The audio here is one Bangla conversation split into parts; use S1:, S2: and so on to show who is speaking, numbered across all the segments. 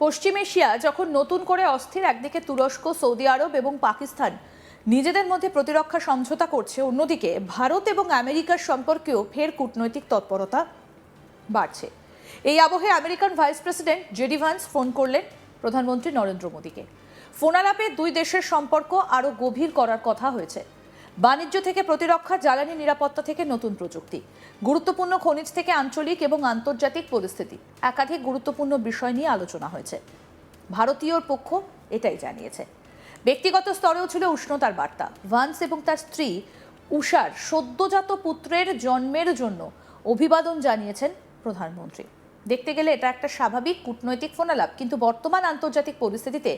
S1: পশ্চিম এশিয়া যখন নতুন করে অস্থির, একদিকে তুরস্ক, সৌদি আরব এবং পাকিস্তান নিজেদের মধ্যে প্রতিরক্ষা সমঝোতা করছে, অন্যদিকে ভারত এবং আমেরিকার সম্পর্কেও ফের কূটনৈতিক তৎপরতা বাড়ছে। এই আবহে American vice president JD Vance phone করলেন প্রধানমন্ত্রী নরেন্দ্র মোদীকে। ফোনালাপে দুই দেশের সম্পর্ক আরও গভীর করার কথা হয়েছে। বাণিজ্য থেকে প্রতিরক্ষা, জ্বালানি নিরাপত্তা থেকে নতুন প্রযুক্তি, গুরুত্বপূর্ণ খনিজ থেকে আঞ্চলিক এবং আন্তর্জাতিক পরিস্থিতি, একাধিক গুরুত্বপূর্ণ বিষয় নিয়ে আলোচনা হয়েছে। ভারতীয় পক্ষ এটাই জানিয়েছে। ব্যক্তিগত স্তরেও ছিল উষ্ণতার বার্তা। ভান্স এবং তার স্ত্রী উষার সদ্যজাত পুত্রের জন্মের জন্য অভিবাদন জানিয়েছেন প্রধানমন্ত্রী। দেখতে গেলে এটা একটা স্বাভাবিক কূটনৈতিক ফোনালাপ, কিন্তু বর্তমান আন্তর্জাতিক পরিস্থিতিতে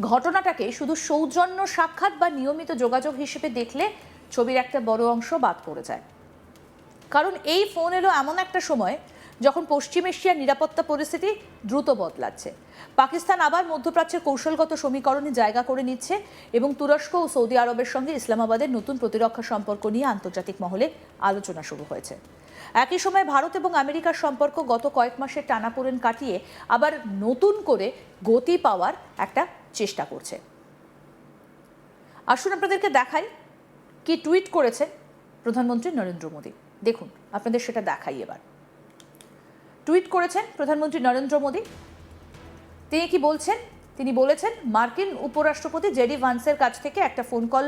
S1: ঘটনাটাকে শুধু সৌজন্য সাক্ষাৎ বা নিয়মিত যোগাযোগ হিসেবে দেখলে ছবির একটা বড় অংশ বাদ পড়ে যায়। কারণ এই ফোন এলো এমন একটা সময় যখন পশ্চিম এশিয়ার নিরাপত্তা পরিস্থিতি দ্রুত বদলাচ্ছে। পাকিস্তান আবার মধ্যপ্রাচ্যের কৌশলগত সমীকরণে জায়গা করে নিচ্ছে এবং তুরস্ক ও সৌদি আরবের সঙ্গে ইসলামাবাদের নতুন প্রতিরক্ষা সম্পর্ক নিয়ে আন্তর্জাতিক মহলে আলোচনা শুরু হয়েছে। একই সময় ভারত এবং আমেরিকার সম্পর্ক গত কয়েক মাসের টানাপোড়েন কাটিয়ে আবার নতুন করে গতি পাওয়ার একটা চেষ্টা করছে। আসুন আপনাদেরকে দেখাই কি টুইট করেছেন প্রধানমন্ত্রী নরেন্দ্র মোদী। দেখুন, আপনাদের সেটা দেখাই। এবার টুইট করেছেন প্রধানমন্ত্রী নরেন্দ্র মোদী। তিনি কি বলছেন? তিনি বলেছেন, মার্কিন উপরাষ্ট্রপতি জেডি ভান্সের কাছ থেকে একটা ফোন কল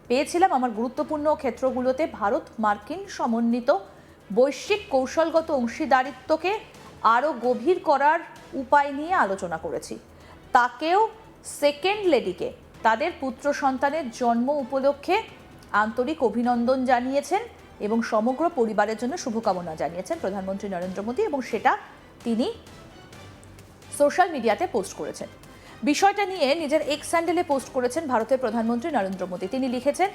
S1: পেয়েছিলাম। আমার গুরুত্বপূর্ণ ক্ষেত্রগুলোতে ভারত মার্কিন সমন্বিত বৈশ্বিক কৌশলগত অংশীদারিত্বকে আরও গভীর করার উপায় নিয়ে আলোচনা করেছি। তাকেও সেকেন্ড লেডিকে তাদের পুত্র সন্তানের জন্ম উপলক্ষে আন্তরিক অভিনন্দন জানিয়েছেন এবং সমগ্র পরিবারের জন্য শুভকামনা জানিয়েছেন প্রধানমন্ত্রী নরেন্দ্র মোদী, এবং সেটা তিনি সোশ্যাল মিডিয়াতে পোস্ট করেছেন। বিষয়টা নিয়ে নিজের এক্স হ্যান্ডেলে পোস্ট করেছেন ভারতের প্রধানমন্ত্রী নরেন্দ্র মোদী। তিনি লিখেছেন,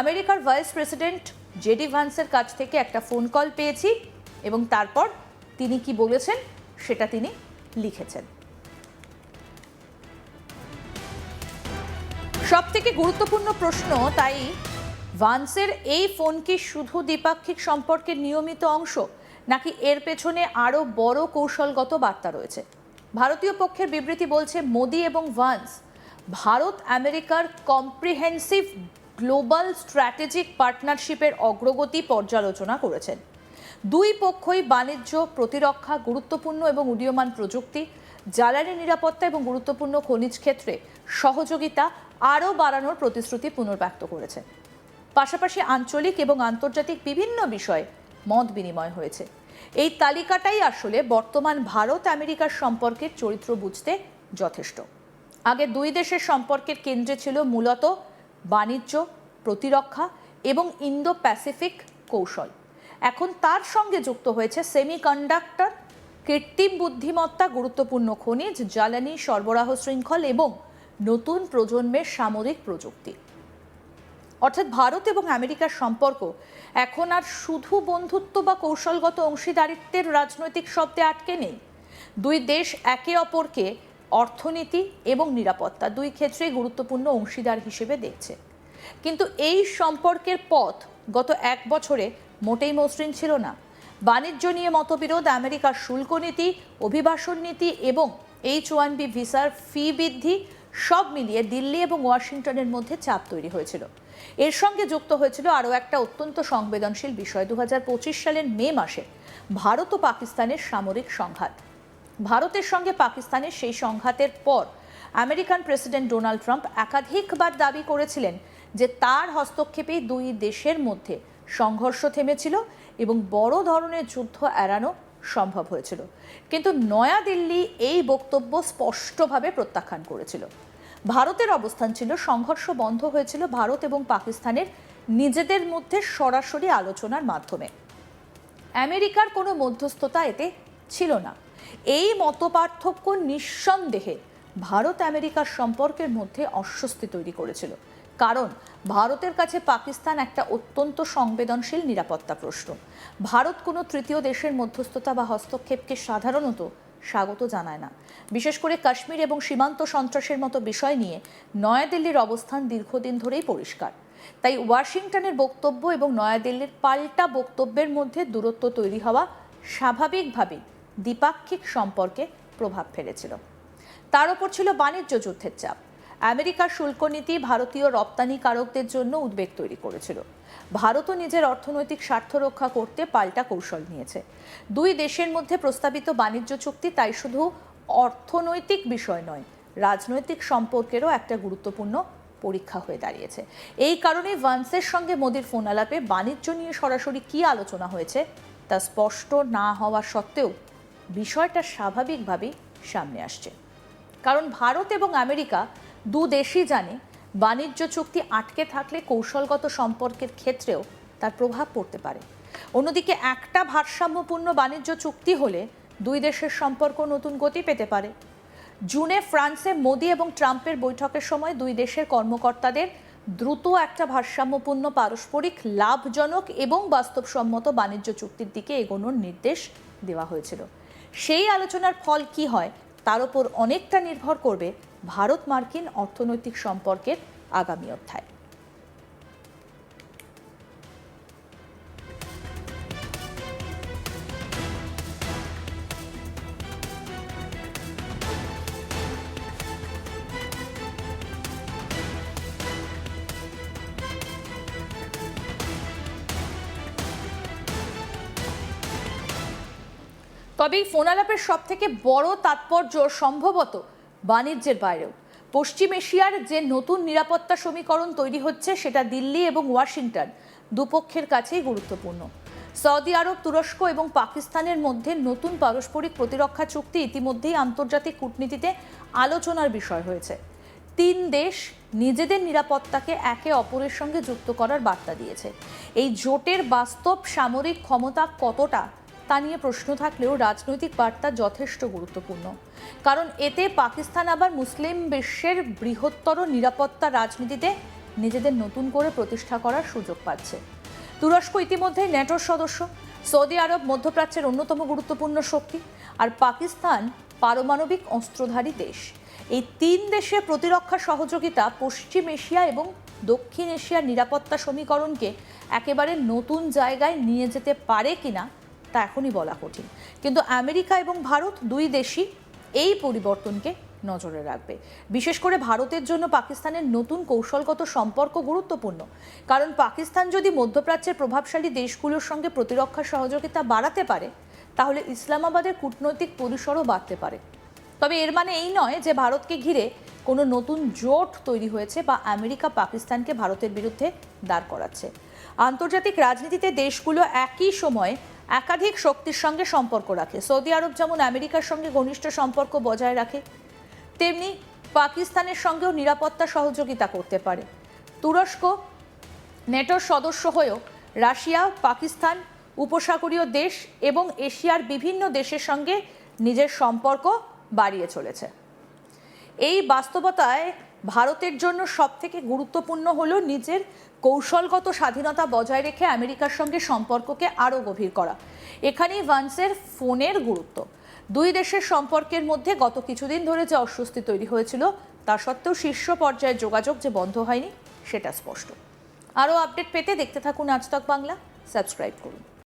S1: আমেরিকার ভাইস প্রেসিডেন্ট জেডি ভান্সের কাছ থেকে একটা ফোন কল পেয়েছি, এবং তারপর তিনি কি বলেছেন সেটা তিনি লিখেছেন। সবথেকে গুরুত্বপূর্ণ প্রশ্ন তাই, ভান্সের এই ফোন কি শুধু দ্বিপাক্ষিক সম্পর্কের নিয়মিত অংশ, নাকি এর পেছনে আরও বড় কৌশলগত বার্তা রয়েছে? ভারতীয় পক্ষের বিবৃতি বলছে, মোদি এবং ভান্স ভারত আমেরিকার কম্প্রিহেন্সিভ গ্লোবাল স্ট্র্যাটেজিক পার্টনারশিপের অগ্রগতি পর্যালোচনা করেছেন। দুই পক্ষই বাণিজ্য, প্রতিরক্ষা, গুরুত্বপূর্ণ এবং উদীয়মান প্রযুক্তি, জ্বালানি নিরাপত্তা এবং গুরুত্বপূর্ণ খনিজ ক্ষেত্রে সহযোগিতা আরও বাড়ানোর প্রতিশ্রুতি পুনর্ব্যক্ত করেছেন। পাশাপাশি আঞ্চলিক এবং আন্তর্জাতিক বিভিন্ন বিষয়ে মত বিনিময় হয়েছে। এই তালিকাটাই আসলে বর্তমান ভারত আমেরিকার সম্পর্কের চরিত্র বুঝতে যথেষ্ট। আগে দুই দেশের সম্পর্কের কেন্দ্রে ছিল মূলত বাণিজ্য, প্রতিরক্ষা এবং ইন্দো প্যাসিফিক কৌশল। এখন তার সঙ্গে যুক্ত হয়েছে সেমিকন্ডাক্টর, কৃত্রিম বুদ্ধিমত্তা, গুরুত্বপূর্ণ খনিজ, জ্বালানি সরবরাহ শৃঙ্খল এবং নতুন প্রজন্মের সামরিক প্রযুক্তি। অর্থাৎ ভারত এবং আমেরিকার সম্পর্ক এখন আর শুধু বন্ধুত্ব বা কৌশলগত অংশীদারিত্বের রাজনৈতিক শব্দে আটকে নেই। দুই দেশ একে অপরকে অর্থনীতি এবং নিরাপত্তা দুই ক্ষেত্রেই গুরুত্বপূর্ণ অংশীদার হিসেবে দেখছে। কিন্তু এই সম্পর্কের পথ গত এক বছরে মোটেই মসৃণ ছিল না। বাণিজ্য নিয়ে মতবিরোধ, আমেরিকার শুল্ক নীতি, অভিবাসন নীতি এবং H-1B ভিসার ফি বৃদ্ধি, সব মিলিয়ে দিল্লি এবং ওয়াশিংটনের মধ্যে চাপ তৈরি হয়েছিল। এর সঙ্গে যুক্ত হয়েছিল আরও একটা অত্যন্ত সংবেদনশীল বিষয়, 2025 সালের মে মাসে ভারত ও পাকিস্তানের সামরিক সংঘাত। ভারতের সঙ্গে পাকিস্তানের সেই সংঘাতের পর আমেরিকান প্রেসিডেন্ট ডোনাল্ড ট্রাম্প একাধিকবার দাবি করেছিলেন যে তার হস্তক্ষেপেই দুই দেশের মধ্যে সংঘর্ষ থেমেছিল এবং বড় ধরনের যুদ্ধ এড়ানো সম্ভব হয়েছিল। কিন্তু নয়াদিল্লি এই বক্তব্য স্পষ্টভাবে প্রত্যাখ্যান করেছিল। ভারতের অবস্থান ছিল সংঘর্ষ বন্ধ হয়েছিল ভারত এবং পাকিস্তানের নিজেদের মধ্যে সরাসরি আলোচনার মাধ্যমে। আমেরিকার কোনো মধ্যস্থতা এতে ছিল না। এই মতপার্থক্য নিঃসন্দেহে ভারত আমেরিকার সম্পর্কের মধ্যে অস্বস্তি তৈরি করেছিল, কারণ ভারতের কাছে পাকিস্তান একটা অত্যন্ত সংবেদনশীল নিরাপত্তা প্রশ্ন। ভারত কোনো তৃতীয় দেশের মধ্যস্থতা বা হস্তক্ষেপকে সাধারণত স্বাগত জানায় না। বিশেষ করে কাশ্মীর এবং সীমান্ত সন্ত্রাসের মতো বিষয় নিয়ে নয়াদিল্লির অবস্থান দীর্ঘদিন ধরেই পরিষ্কার। তাই ওয়াশিংটনের বক্তব্য এবং নয়াদিল্লির পাল্টা বক্তব্যের মধ্যে দূরত্ব তৈরি হওয়া স্বাভাবিকভাবেই দ্বিপাক্ষিক সম্পর্কে প্রভাব ফেলেছিল। তার ওপর ছিল বাণিজ্য যুদ্ধের চাপ। আমেরিকার শুল্ক নীতি ভারতীয় রপ্তানিকারকদের জন্য উদ্বেগ তৈরি করেছিল। ভারতও নিজের অর্থনৈতিক স্বার্থ রক্ষা করতে পাল্টা কৌশল নিয়েছে। দুই দেশের মধ্যে প্রস্তাবিত বাণিজ্য চুক্তি তাই শুধু অর্থনৈতিক বিষয় নয়, রাজনৈতিক সম্পর্কেরও একটা গুরুত্বপূর্ণ পরীক্ষা হয়ে দাঁড়িয়েছে। এই কারণে ভান্সের সঙ্গে মোদির ফোন আলাপে বাণিজ্য নিয়ে সরাসরি কী আলোচনা হয়েছে তা স্পষ্ট না হওয়া সত্ত্বেও বিষয়টা স্বাভাবিকভাবেই সামনে আসছে। কারণ ভারত এবং আমেরিকা দু দেশই জানে বাণিজ্য চুক্তি আটকে থাকলে কৌশলগত সম্পর্কের ক্ষেত্রেও তার প্রভাব পড়তে পারে। অন্যদিকে একটা ভারসাম্যপূর্ণ বাণিজ্য চুক্তি হলে দুই দেশের সম্পর্ক নতুন গতি পেতে পারে। জুনে ফ্রান্সে মোদি এবং ট্রাম্পের বৈঠকের সময় দুই দেশের কর্মকর্তাদের দ্রুত একটা ভারসাম্যপূর্ণ পারস্পরিক লাভজনক এবং বাস্তবসম্মত বাণিজ্য চুক্তির দিকে এগোনোর নির্দেশ দেওয়া হয়েছিল। সেই আলোচনার ফল কি হয় তার উপর অনেকটা নির্ভর করবে ভারত মার্কিন অর্থনৈতিক সম্পর্কের আগামী অধ্যায়। তবে এই ফোন আলাপের সব থেকে বড় তাৎপর্য সম্ভবত বাণিজ্যের বাইরেও। পশ্চিম এশিয়ার যে নতুন নিরাপত্তা সমীকরণ তৈরি হচ্ছে সেটা দিল্লি এবং ওয়াশিংটন দুপক্ষের কাছেই গুরুত্বপূর্ণ। সৌদি আরব, তুরস্ক এবং পাকিস্তানের মধ্যে নতুন পারস্পরিক প্রতিরক্ষা চুক্তি ইতিমধ্যেই আন্তর্জাতিক কূটনীতিতে আলোচনার বিষয় হয়েছে। তিন দেশ নিজেদের নিরাপত্তাকে একে অপরের সঙ্গে যুক্ত করার বার্তা দিয়েছে। এই জোটের বাস্তব সামরিক ক্ষমতা কতটা তা নিয়ে প্রশ্ন থাকলেও রাজনৈতিক বার্তা যথেষ্ট গুরুত্বপূর্ণ। কারণ এতে পাকিস্তান আবার মুসলিম বিশ্বের বৃহত্তর নিরাপত্তা রাজনীতিতে নিজেদের নতুন করে প্রতিষ্ঠা করার সুযোগ পাচ্ছে। তুরস্ক ইতিমধ্যেই ন্যাটোর সদস্য, সৌদি আরব মধ্যপ্রাচ্যের অন্যতম গুরুত্বপূর্ণ শক্তি, আর পাকিস্তান পারমাণবিক অস্ত্রধারী দেশ। এই তিন দেশের প্রতিরক্ষা সহযোগিতা পশ্চিম এশিয়া এবং দক্ষিণ এশিয়ার নিরাপত্তা সমীকরণকে একেবারে নতুন জায়গায় নিয়ে যেতে পারে কিনা তা এখনই বলা কঠিন। কিন্তু আমেরিকা এবং ভারত দুই দেশই এই পরিবর্তনকে নজরে রাখবে। বিশেষ করে ভারতের জন্য পাকিস্তানের নতুন কৌশলগত সম্পর্ক গুরুত্বপূর্ণ। কারণ পাকিস্তান যদি মধ্যপ্রাচ্যের প্রভাবশালী দেশগুলোর সঙ্গে প্রতিরক্ষা সহযোগিতা বাড়াতে পারে তাহলে ইসলামাবাদের কূটনৈতিক পরিসরও বাড়তে পারে। তবে এর মানে এই নয় যে ভারতকে ঘিরে কোনো নতুন জোট তৈরি হয়েছে বা আমেরিকা পাকিস্তানকে ভারতের বিরুদ্ধে দাঁড় করাচ্ছে। আন্তর্জাতিক রাজনীতিতে দেশগুলো একই সময়ে একাধিক শক্তির সঙ্গে সম্পর্ক রাখে। সৌদি আরব যেমন আমেরিকার সঙ্গে ঘনিষ্ঠ সম্পর্ক বজায় রাখে, তেমনি পাকিস্তানের সঙ্গেও নিরাপত্তা সহযোগিতা করতে পারে। তুরস্ক ন্যাটোর সদস্য হয়েও রাশিয়া, পাকিস্তান, উপসাগরীয় দেশ এবং এশিয়ার বিভিন্ন দেশের সঙ্গে নিজের সম্পর্ক বাড়িয়ে চলেছে। এই বাস্তবতায় ভারতের জন্য সবথেকে গুরুত্বপূর্ণ হলো নিজের কৌশলগত স্বাধীনতা বজায় রেখে আমেরিকার সঙ্গে সম্পর্ককে আরও গভীর করা। এখানেই ভান্সের ফোনের গুরুত্ব। দুই দেশের সম্পর্কের মধ্যে গত কিছুদিন ধরে যে অস্বস্তি তৈরি হয়েছিল তা সত্ত্বেও শীর্ষ পর্যায়ের যোগাযোগ যে বন্ধ হয়নি সেটা স্পষ্ট। আরও আপডেট পেতে দেখতে থাকুন আজ তক বাংলা, সাবস্ক্রাইব করুন।